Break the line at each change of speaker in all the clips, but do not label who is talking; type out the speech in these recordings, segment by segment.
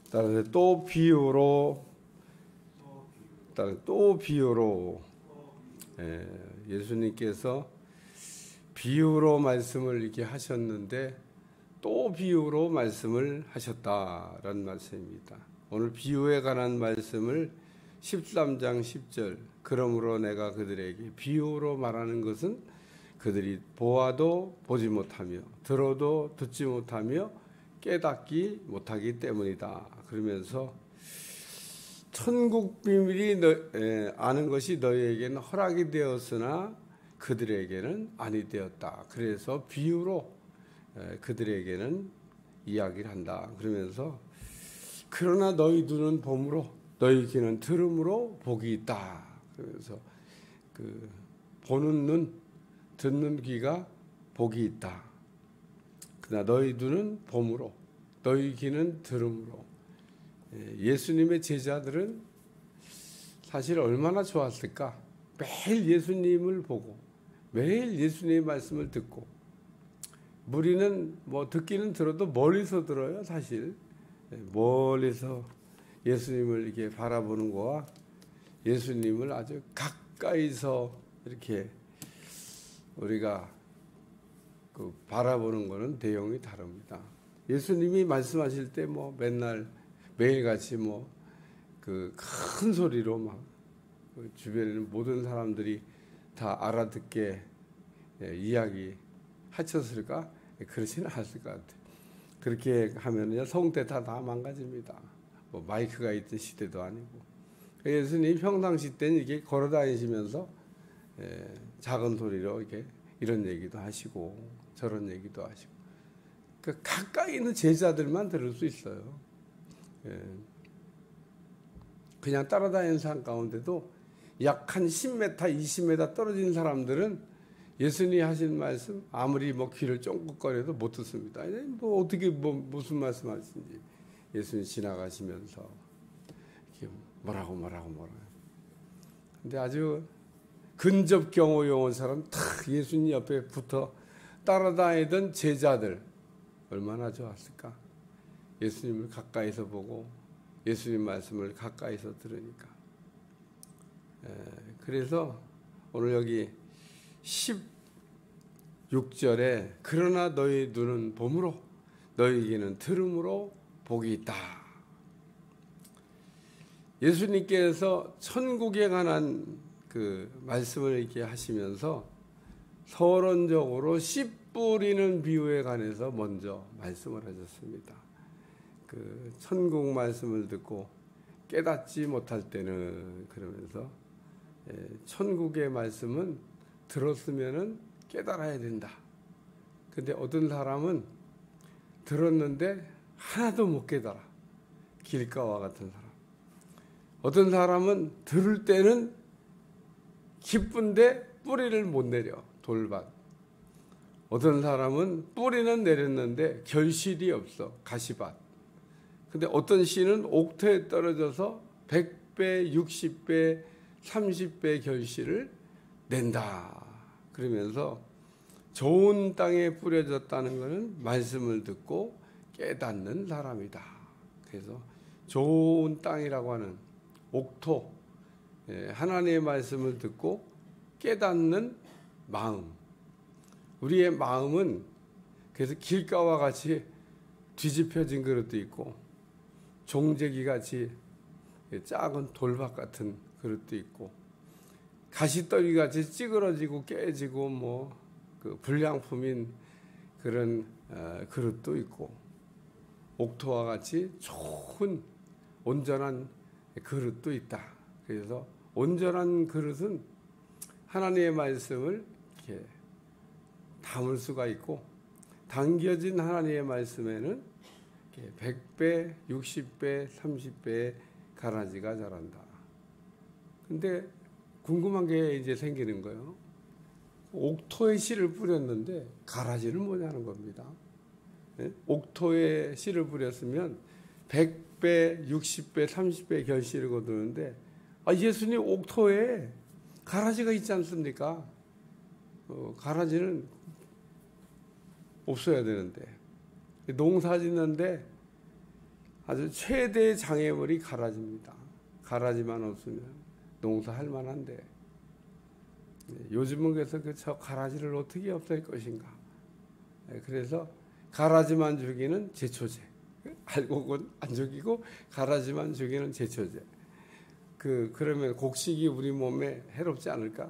따라서 또 비유로 예수님께서 비유로 말씀을 이렇게 하셨는데 또 비유로 말씀을 하셨다라는 말씀입니다. 오늘 비유에 관한 말씀을 13장 10절 그러므로 내가 그들에게 비유로 말하는 것은 그들이 보아도 보지 못하며 들어도 듣지 못하며 깨닫지 못하기 때문이다. 그러면서 천국 비밀이 아는 것이 너희에게는 허락이 되었으나 그들에게는 아니 되었다. 그래서 비유로 그들에게는 이야기를 한다. 그러면서 그러나 너희 눈은 봄으로 너희 귀는 들음으로 복이 있다. 그러면서 그 보는 눈, 듣는 귀가 복이 있다. 그러나 너희 눈은 봄으로 너희 귀는 들음으로. 예수님의 제자들은 사실 얼마나 좋았을까? 매일 예수님을 보고 매일 예수님의 말씀을 듣고 우리는 뭐 듣기는 들어도 멀리서 들어요. 사실 멀리서 예수님을 이렇게 바라보는 거와 예수님을 아주 가까이서 이렇게 우리가 그 바라보는 거는 내용이 다릅니다. 예수님이 말씀하실 때 뭐 맨날 매일같이 뭐 그 큰 소리로 막 주변에 있는 모든 사람들이 다 알아듣게 이야기 하셨을까? 그렇지는 않았을 것 같아요. 그렇게 하면요 성대 다 망가집니다. 뭐 마이크가 있던 시대도 아니고. 예수님 평상시 때는 이렇게 걸어 다니시면서 작은 소리로 이렇게 이런 얘기도 하시고 저런 얘기도 하시고. 그 가까이 있는 제자들만 들을 수 있어요. 그냥 따라다니는 사람 가운데도 약 한 10m, 20m 떨어진 사람들은 예수님이 하신 말씀 아무리 뭐 귀를 쫑긋거려도 못 듣습니다. 뭐 어떻게 무슨 말씀 하시는지 예수님 지나가시면서 이렇게 뭐라고. 근데 아주 근접 경호용 온 사람 탁 예수님 옆에 붙어 따라다니던 제자들 얼마나 좋았을까? 예수님을 가까이서 보고 예수님 말씀을 가까이서 들으니까. 그래서 오늘 여기 16절에 그러나 너희 눈은 봄으로 너희 귀는 들음으로 복이 있다. 예수님께서 천국에 관한 그 말씀을 이렇게 하시면서 서론적으로 씨 뿌리는 비유에 관해서 먼저 말씀을 하셨습니다. 그 천국 말씀을 듣고 깨닫지 못할 때는 그러면서 천국의 말씀은 들었으면은 깨달아야 된다. 근데 어떤 사람은 들었는데 하나도 못 깨달아. 길가와 같은 사람. 어떤 사람은 들을 때는 기쁜데 뿌리를 못 내려. 돌밭. 어떤 사람은 뿌리는 내렸는데 결실이 없어. 가시밭. 근데 어떤 씨는 옥토에 떨어져서 100배, 60배, 30배 결실을 낸다. 그러면서 좋은 땅에 뿌려졌다는 것은 말씀을 듣고 깨닫는 사람이다. 그래서 좋은 땅이라고 하는 옥토, 하나님의 말씀을 듣고 깨닫는 마음. 우리의 마음은 그래서 길가와 같이 뒤집혀진 그릇도 있고 종재기 같이 작은 돌밭 같은 그릇도 있고 가시떨기 같이 찌그러지고 깨지고 뭐 그 불량품인 그런 그릇도 있고 옥토와 같이 좋은 온전한 그릇도 있다. 그래서 온전한 그릇은 하나님의 말씀을 이렇게 담을 수가 있고 담겨진 하나님의 말씀에는 100배, 60배, 30배의 가라지가 자란다. 근데 궁금한 게 이제 생기는 거예요. 옥토에 씨를 뿌렸는데 가라지를 뭐냐는 겁니다. 옥토에 씨를 뿌렸으면 100배, 60배, 30배 결실을 거두는데 예수님 옥토에 가라지가 있지 않습니까? 가라지는 없어야 되는데 농사 짓는데 아주 최대의 장애물이 가라지입니다. 가라지만 없으면 농사할 만한데 요즘은 그래서 저 가라지를 어떻게 없앨 것인가. 그래서 가라지만 죽이는 제초제, 알곡은 안 죽이고 가라지만 죽이는 제초제. 그러면 곡식이 우리 몸에 해롭지 않을까?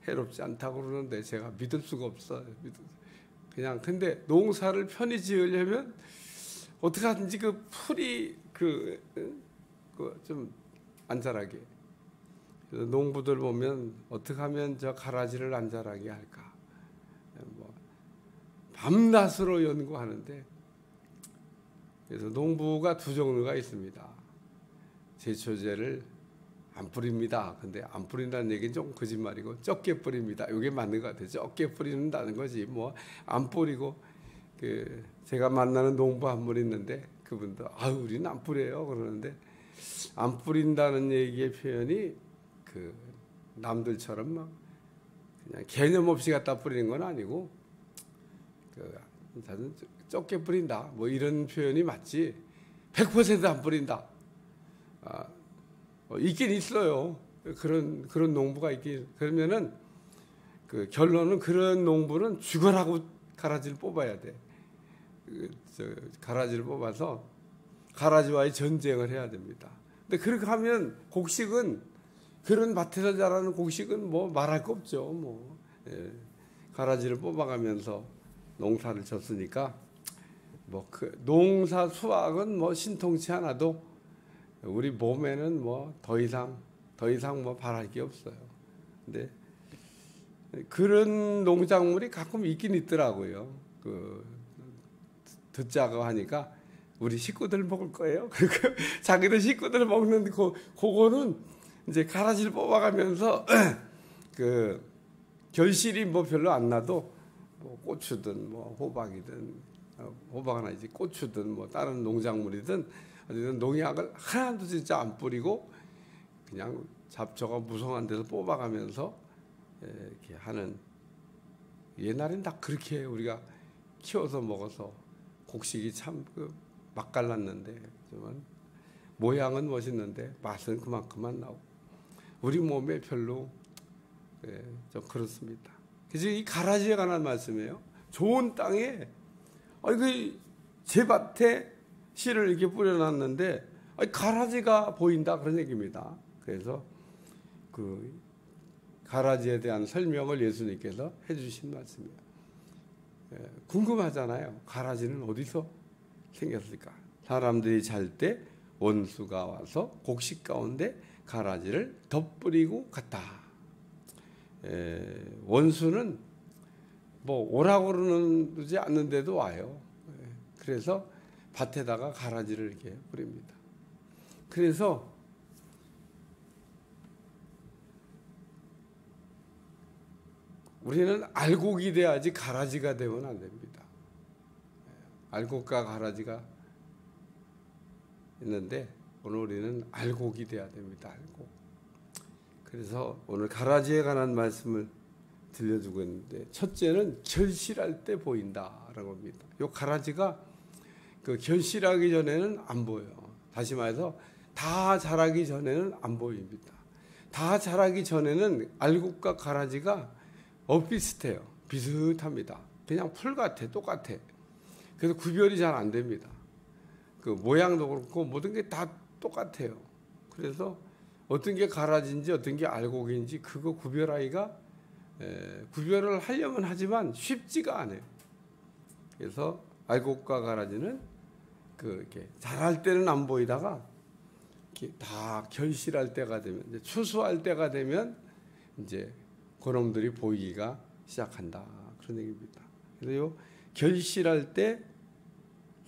해롭지 않다고 그러는데 제가 믿을 수가 없어요. 그냥 근데 농사를 편히 지으려면 어떻게 하든지 그 풀이 좀 안 자라게. 농부들 보면 어떻게 하면 저 가라지를 안 자라게 할까? 뭐 밤낮으로 연구하는데, 그래서 농부가 두 종류가 있습니다. 제초제를 안 뿌립니다. 근데 안 뿌린다는 얘기는 좀 거짓말이고 적게 뿌립니다. 이게 맞는 것 같아요. 적게 뿌린다는 거지. 뭐 안 뿌리고 제가 만나는 농부 한 분 있는데 그분도 우리는 안 뿌려요 그러는데, 안 뿌린다는 얘기의 표현이 남들처럼 막 그냥 개념 없이 갖다 뿌리는 건 아니고 저는 적게 뿌린다 뭐 이런 표현이 맞지 100%안 뿌린다. 있긴 있어요. 그런 농부가 있긴. 그러면은 결론은 그런 농부는 죽어라고 가라지를 뽑아야 돼. 가라지를 뽑아서 가라지와의 전쟁을 해야 됩니다. 근데 그렇게 하면 곡식은, 그런 밭에서 자라는 곡식은 뭐 말할 거 없죠. 가라지를 뽑아가면서 농사를 졌으니까 농사 수확은 뭐 신통치 않아도 우리 몸에는 뭐 더 이상 뭐 바랄 게 없어요. 근데 그런 농작물이 가끔 있긴 있더라고요. 듣자고 하니까 우리 식구들 먹을 거예요. 자기들 식구들 먹는 그거는 이제 가라지를 뽑아가면서 결실이 뭐 별로 안 나도 뭐 고추든 뭐 호박이든 호박은 아니지 고추든 뭐 다른 농작물이든 어쨌든 농약을 하나도 진짜 안 뿌리고 그냥 잡초가 무성한 데서 뽑아가면서 이렇게 하는, 옛날엔 다 그렇게 우리가 키워서 먹어서 곡식이 참 맛깔났는데 모양은 멋있는데 맛은 그만큼만 나오고 우리 몸에 별로 좀 그렇습니다. 그래서 이 가라지에 관한 말씀이에요. 좋은 땅에 제 밭에 씨를 이렇게 뿌려놨는데 가라지가 보인다 그런 얘기입니다. 그래서 가라지에 대한 설명을 예수님께서 해주신 말씀이에요. 궁금하잖아요. 가라지는 어디서 생겼을까? 사람들이 잘 때 원수가 와서 곡식 가운데 가라지를 덧뿌리고 갔다. 원수는 뭐 오라고 그러지 않는데도 와요. 그래서 밭에다가 가라지를 이렇게 뿌립니다. 그래서 우리는 알곡이 돼야지 가라지가 되면 안 됩니다. 알곡과 가라지가 있는데 오늘 우리는 알곡이 돼야 됩니다. 알곡. 그래서 오늘 가라지에 관한 말씀을 들려주고 있는데, 첫째는 결실할 때 보인다라고 합니다. 이 가라지가 결실하기 전에는 안 보여요. 다시 말해서 다 자라기 전에는 안 보입니다. 다 자라기 전에는 알곡과 가라지가 비슷해요. 비슷합니다. 그냥 풀 같아, 똑같아. 그래서 구별이 잘 안 됩니다. 모양도 그렇고 모든 게 다 똑같아요. 그래서 어떤 게 가라지인지 어떤 게 알곡인지 그거 구별하기가 구별을 하려면 하지만 쉽지가 않아요. 그래서 알곡과 가라지는 이렇게 자랄 때는 안 보이다가 이렇게 다 결실할 때가 되면, 이제 추수할 때가 되면 이제 그놈들이 보이기가 시작한다 그런 얘기입니다. 그래서 요 결실할 때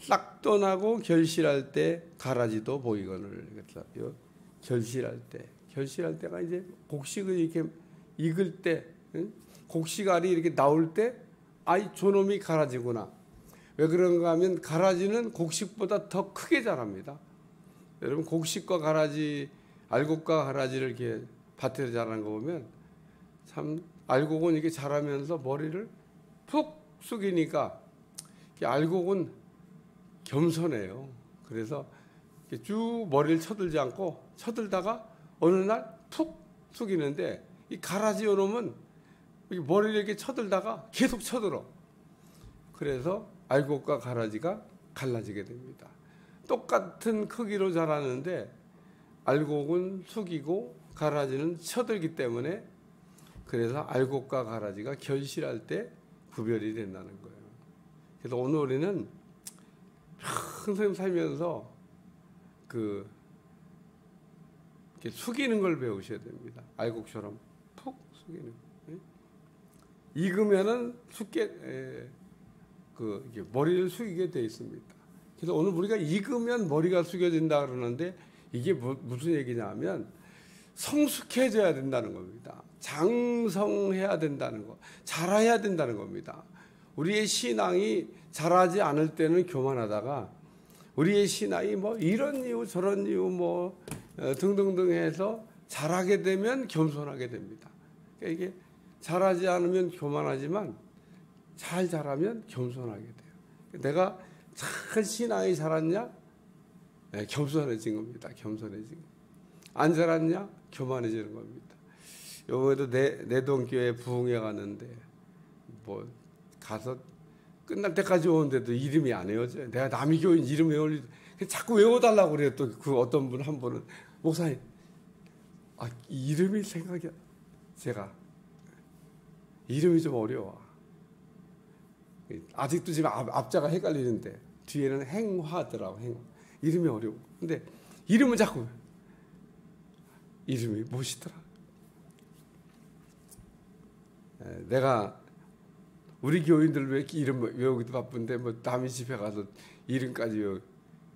싹도 나고 결실할 때 가라지도 보이거늘. 그래서 요 결실할 때가 이제 곡식을 이렇게 익을 때, 곡식알이 이렇게 나올 때, 저놈이 가라지구나. 왜 그런가 하면 가라지는 곡식보다 더 크게 자랍니다. 여러분 곡식과 가라지, 알곡과 가라지를 이렇게 밭에서 자라는 거 보면 참 알곡은 이렇게 자라면서 머리를 푹 숙이니까 알곡은 겸손해요. 그래서 이렇게 쭉 머리를 쳐들지 않고 쳐들다가 어느 날 푹 숙이는데 이 가라지 요놈은 머리를 이렇게 쳐들다가 계속 쳐들어. 그래서 알곡과 가라지가 갈라지게 됩니다. 똑같은 크기로 자라는데 알곡은 숙이고 가라지는 쳐들기 때문에 그래서 알곡과 가라지가 결실할 때 구별이 된다는 거예요. 그래서 오늘 우리는 평생 살면서 이렇게 숙이는 걸 배우셔야 됩니다. 알곡처럼 푹 숙이는. 익으면은 이게 머리를 숙이게 돼 있습니다. 그래서 오늘 우리가 익으면 머리가 숙여진다 그러는데 이게 무슨 얘기냐면 성숙해져야 된다는 겁니다. 장성해야 된다는 거, 자라야 된다는 겁니다. 우리의 신앙이 자라지 않을 때는 교만하다가 우리의 신앙이 뭐 이런 이유 저런 이유 뭐 등등등 해서 자라게 되면 겸손하게 됩니다. 그러니까 이게 자라지 않으면 교만하지만 잘 자라면 겸손하게 돼요. 내가 잘 신앙이 자랐냐? 네, 겸손해진 겁니다. 겸손해진 거. 안 자랐냐? 교만해지는 겁니다. 요번에도 내동교회 부흥회 갔는데 뭐 가서 끝날 때까지 오는데도 이름이 안 외워져요. 내가 남의 교인 이름 외울 자꾸 외워달라고 그래요. 또 그 어떤 분 한 분은 목사님 이름이 생각이 제가 이름이 좀 어려워. 아직도 지금 앞자가 헷갈리는데 뒤에는 행화더라고. 행화. 이름이 어려워. 근데 이름은 자꾸 이름이 무엇이더라. 내가 우리 교인들 왜 이렇게 이름 외우기도 바쁜데 뭐 남의 집에 가서 이름까지 외우.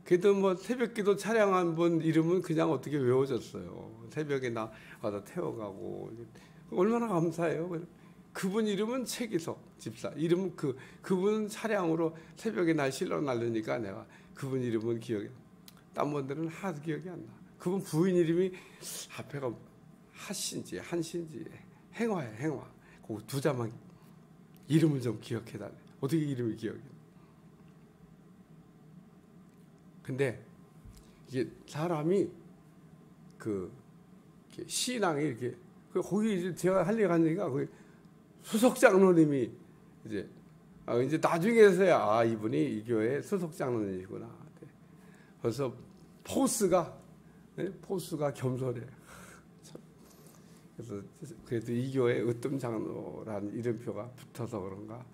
그래도 뭐 새벽기도 차량한 분 이름은 그냥 어떻게 외워졌어요. 새벽에 나 가서 태워가고 얼마나 감사해요. 그분 이름은 최기석 집사. 이름은 그분 차량으로 새벽에 날 실러 날르니까 내가 그분 이름은 기억이. 딴 분들은 하나도 기억이 안 나. 그분 부인 이름이 앞에가 하신지 한신지 행화예요. 행화. 그 두 자만 이름을 좀 기억해달래. 어떻게 이름이 기억이 나? 근데 이게 사람이 신앙이 이렇게 거기 이제 제가 할 얘기 하니까 거기 수석 장로님이 이제 나중에서야 이분이 이 교회 수석 장로님이구나. 그래서 포스가 겸손해. 그래서 그래도 이 교회 으뜸 장로라는 이름표가 붙어서 그런가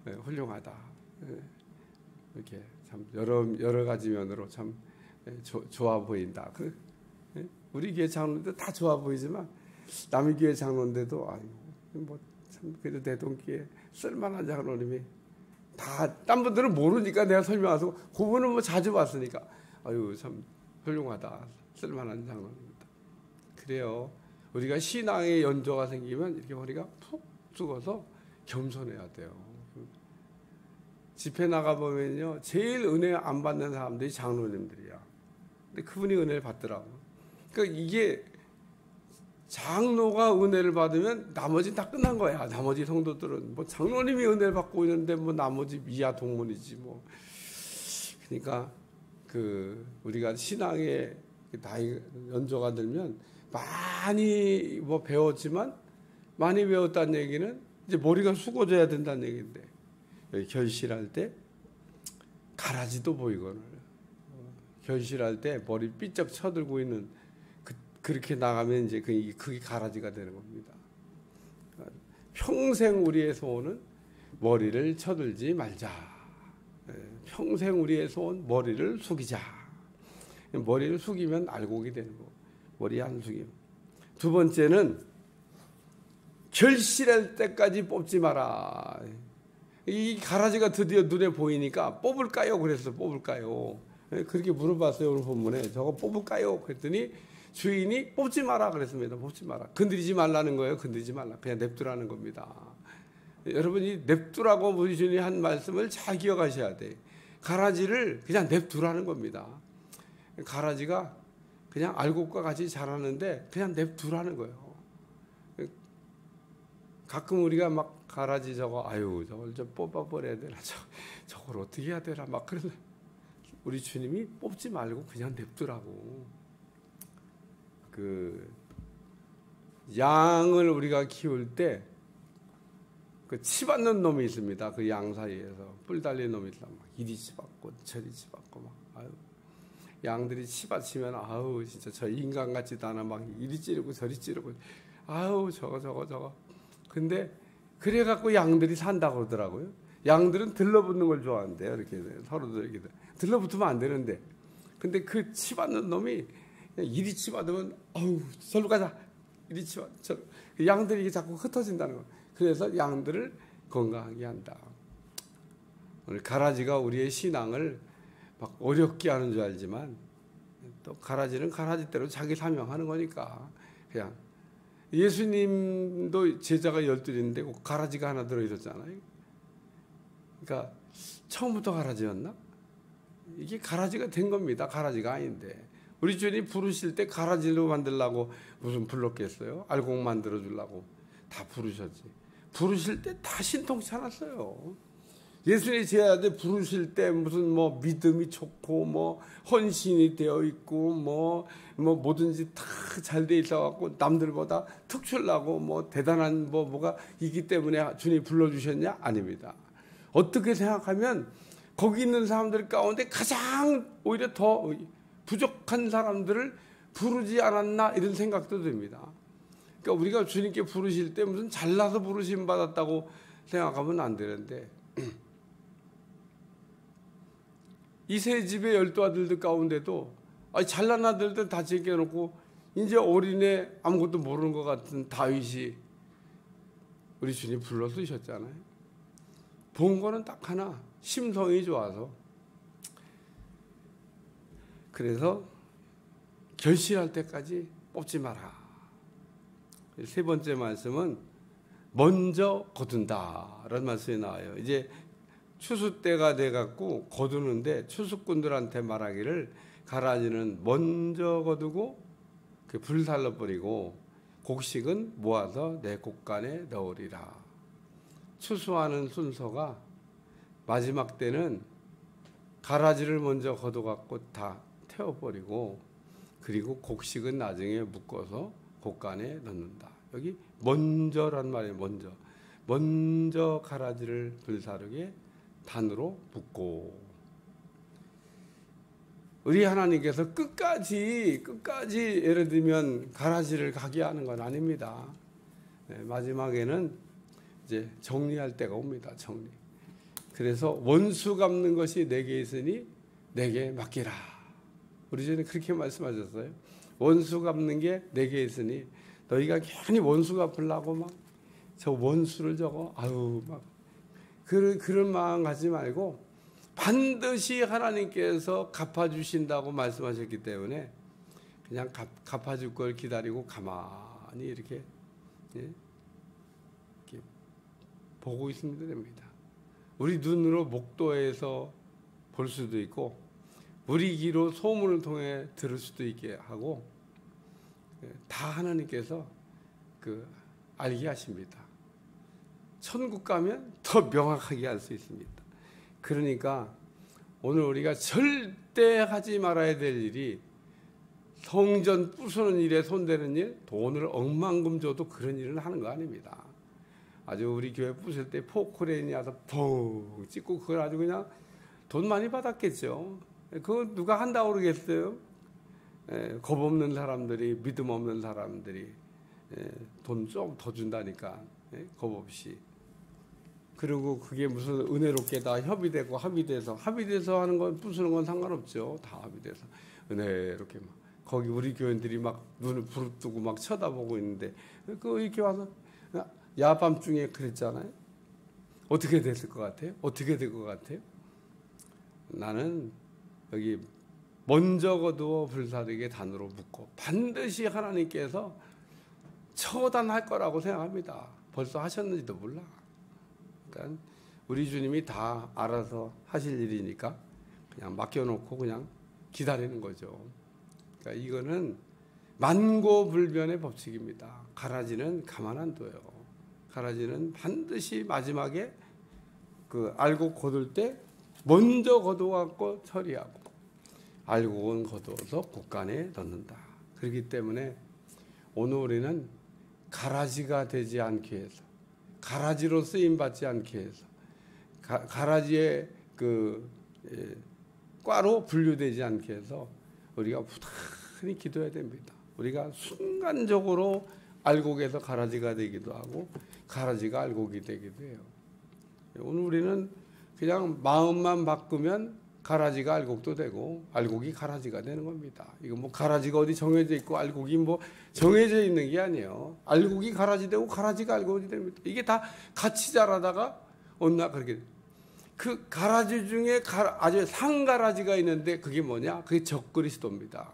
훌륭하다. 이렇게 참 여러 가지 면으로 참 좋아 보인다. 우리 교회 장로인데 다 좋아 보이지만 남의 교회 장로인데도 참 그래도 내동교회 쓸만한 장로님이 다 딴 분들은 모르니까 내가 설명해서 그분은 뭐 자주 봤으니까 참 훌륭하다. 쓸만한 장로입니다. 그래요. 우리가 신앙의 연조가 생기면 이렇게 머리가 푹 죽어서 겸손해야 돼요. 집회 나가보면요. 제일 은혜 안 받는 사람들이 장로님들이야. 근데 그분이 은혜를 받더라고. 그러니까 이게 장로가 은혜를 받으면 나머지는 다 끝난 거야. 나머지 성도들은 뭐 장로님이 은혜를 받고 있는데 뭐 나머지 이하 동문이지 뭐. 그러니까 우리가 신앙의 나이 연조가 들면 많이 뭐 배웠지만 많이 배웠다는 얘기는 이제 머리가 숙어져야 된다는 얘기인데 결실할 때 가라지도 보이거늘 결실할 때 머리 삐쩍 쳐들고 있는 그렇게 나가면 이제 그게 가라지가 되는 겁니다. 평생 우리의 소원은 머리를 쳐들지 말자. 평생 우리의 소원 머리를 숙이자. 머리를 숙이면 알곡이 되는 거. 머리 안 숙이면. 두 번째는 결실할 때까지 뽑지 마라. 이 가라지가 드디어 눈에 보이니까 뽑을까요? 그래서 뽑을까요? 그렇게 물어봤어요. 오늘 본문에. 저거 뽑을까요? 그랬더니 주인이 뽑지 마라 그랬습니다. 뽑지 마라. 건드리지 말라는 거예요. 건드리지 말라. 그냥 냅두라는 겁니다. 여러분이 냅두라고 우리 주인이 한 말씀을 잘 기억하셔야 돼. 가라지를 그냥 냅두라는 겁니다. 가라지가 그냥 알곡과 같이 자라는데 그냥 냅두라는 거예요. 가끔 우리가 막 가라지 저걸 좀 뽑아버려야 되나 저걸 어떻게 해야 되나 막 그러면 우리 주님이 뽑지 말고 그냥 냅두라고. 그 양을 우리가 키울 때 그 치받는 놈이 있습니다. 그 양 사이에서 뿔 달린 놈이 있다. 막 이리 치받고 저리 치받고 막 아유. 양들이 치받치면 아우 진짜 저 인간 같지도 않아 막 이리 찌르고 저리 찌르고 아우 저거. 근데 그래 갖고 양들이 산다고 그러더라고요. 양들은 들러붙는 걸 좋아한대요. 이렇게 서로들 이렇게 들러붙으면 안 되는데. 근데 그 치받는 놈이 이리 치받으면 아우 절로 가자. 이리 치받. 양들이 이게 자꾸 흩어진다는 거. 그래서 양들을 건강하게 한다. 오늘 가라지가 우리의 신앙을 막 어렵게 하는 줄 알지만 또 가라지는 가라지대로 자기 사명하는 거니까 그냥 예수님도 제자가 12인데 가라지가 하나 들어있었잖아요. 그러니까 처음부터 가라지였나? 이게 가라지가 된 겁니다. 가라지가 아닌데 우리 주님 부르실 때 가라지로 만들려고 무슨 불렀겠어요? 알곡 만들어 주려고 다 부르셨지. 부르실 때 다 신통치 않았어요. 예수님의 제자들 부르실 때 무슨 뭐 믿음이 좋고 뭐 헌신이 되어 있고 뭐 뭐든지 다 잘 돼 있어 갖고 남들보다 특출나고 뭐 대단한 뭐가 있기 때문에 주님 불러 주셨냐? 아닙니다. 어떻게 생각하면 거기 있는 사람들 가운데 가장 오히려 더 부족한 사람들을 부르지 않았나 이런 생각도 듭니다. 그러니까 우리가 주님께 부르실 때 무슨 잘나서 부르심 받았다고 생각하면 안 되는데 이 세 집의 12아들들 가운데도 잘난 아들들 다 제껴놓고 이제 어린애 아무것도 모르는 것 같은 다윗이 우리 주님 불러 쓰셨잖아요. 본 거는 딱 하나, 심성이 좋아서. 그래서 결실할 때까지 뽑지 마라. 세 번째 말씀은 먼저 거둔다라는 말씀이 나와요. 이제 추수 때가 돼갖고 거두는데 추수꾼들한테 말하기를 가라지는 먼저 거두고 불살라 버리고 곡식은 모아서 내 곡간에 넣으리라. 추수하는 순서가 마지막 때는 가라지를 먼저 거둬갖고 다 태워버리고 그리고 곡식은 나중에 묶어서 곡간에 넣는다. 여기 먼저란 말이에요. 먼저 가라지를 불사르게 단으로 묶고 우리 하나님께서 끝까지 예를 들면 가라지를 가게 하는 건 아닙니다. 마지막에는 이제 정리할 때가 옵니다. 정리. 그래서 원수 갚는 것이 내게 있으니 내게 맡기라. 우리 전에 그렇게 말씀하셨어요. 원수 갚는 게 내게 있으니 너희가 괜히 원수 갚으려고 막 저 원수를 막 그런 마음 가지 말고 반드시 하나님께서 갚아주신다고 말씀하셨기 때문에 그냥 갚아줄 걸 기다리고 가만히 이렇게 보고 있으면 됩니다. 우리 눈으로 목도에서 볼 수도 있고 우리 귀로 소문을 통해 들을 수도 있게 하고 다 하나님께서 알게 하십니다. 천국 가면 더 명확하게 알 수 있습니다. 그러니까 오늘 우리가 절대 하지 말아야 될 일이 성전 부수는 일에 손대는 일, 돈을 억만금 줘도 그런 일은 하는 거 아닙니다. 아주 우리 교회 부술 때 포크레인이 와서 펑 찍고 그걸 아주 그냥 돈 많이 받았겠죠. 그거 누가 한다고 그러겠어요? 겁 없는 사람들이, 믿음 없는 사람들이 돈 좀 더 준다니까 겁 없이. 그리고 그게 무슨 은혜롭게 다 합의되고 합의돼서 하는 건 부수는 건 상관없죠. 다 합의돼서 은혜롭게 막 거기 우리 교인들이 막 눈을 부릅뜨고 막 쳐다보고 있는데 그 이렇게 와서 야밤중에 그랬잖아요. 어떻게 됐을 것 같아요? 어떻게 될 것 같아요? 나는 여기 먼저 거두어 불사르게 단으로 묶고 반드시 하나님께서 처단할 거라고 생각합니다. 벌써 하셨는지도 몰라. 그러니까 우리 주님이 다 알아서 하실 일이니까 그냥 맡겨놓고 그냥 기다리는 거죠. 그러니까 이거는 만고불변의 법칙입니다. 가라지는 가만 안 둬요. 가라지는 반드시 마지막에 알고 거둘 때 먼저 거둬갖고 처리하고 알곡은 거두어서 곡간에 넣는다. 그렇기 때문에 오늘 우리는 가라지가 되지 않기 위해서, 가라지로 쓰임 받지 않기 위해서, 가라지의 과로 분류되지 않기 위해서 우리가 부단히 기도해야 됩니다. 우리가 순간적으로 알곡에서 가라지가 되기도 하고 가라지가 알곡이 되기도 해요. 오늘 우리는 그냥 마음만 바꾸면 가라지가 알곡도 되고 알곡이 가라지가 되는 겁니다. 이거 뭐 가라지가 어디 정해져 있고 알곡이 뭐 정해져 있는 게 아니에요. 알곡이 가라지 되고 가라지가 알곡이 됩니다. 이게 다 같이 자라다가 어느 날 그렇게, 그 가라지 중에 아주 상가라지가 있는데 그게 뭐냐? 그게 적그리스도입니다.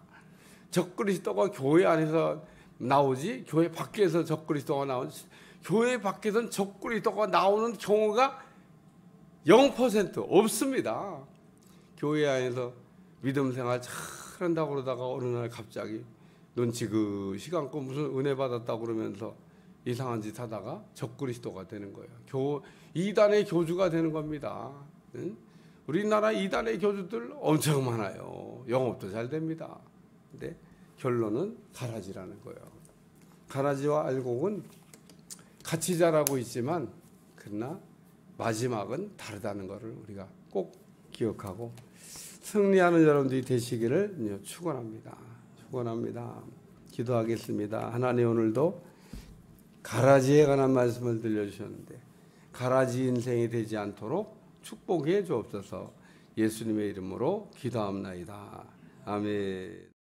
적그리스도가 교회 안에서 나오지 교회 밖에서 적그리스도가 나오지, 교회 밖에서는 적그리스도가 나오는 경우가 0% 없습니다. 교회 안에서 믿음 생활 잘한다고 그러다가 어느 날 갑자기 넌 지금 시간껏 무슨 은혜 받았다고 그러면서 이상한 짓 하다가 적그리스도가 되는 거예요. 이단의 교주가 되는 겁니다. 응? 우리나라 이단의 교주들 엄청 많아요. 영업도 잘 됩니다. 근데 결론은 가라지라는 거예요. 가라지와 알곡은 같이 자라고 있지만 그러나 마지막은 다르다는 것을 우리가 꼭 기억하고 승리하는 여러분들이 되시기를 축원합니다. 축원합니다. 기도하겠습니다. 하나님, 오늘도 가라지에 관한 말씀을 들려주셨는데 가라지 인생이 되지 않도록 축복해 주옵소서. 예수님의 이름으로 기도합나이다. 아멘.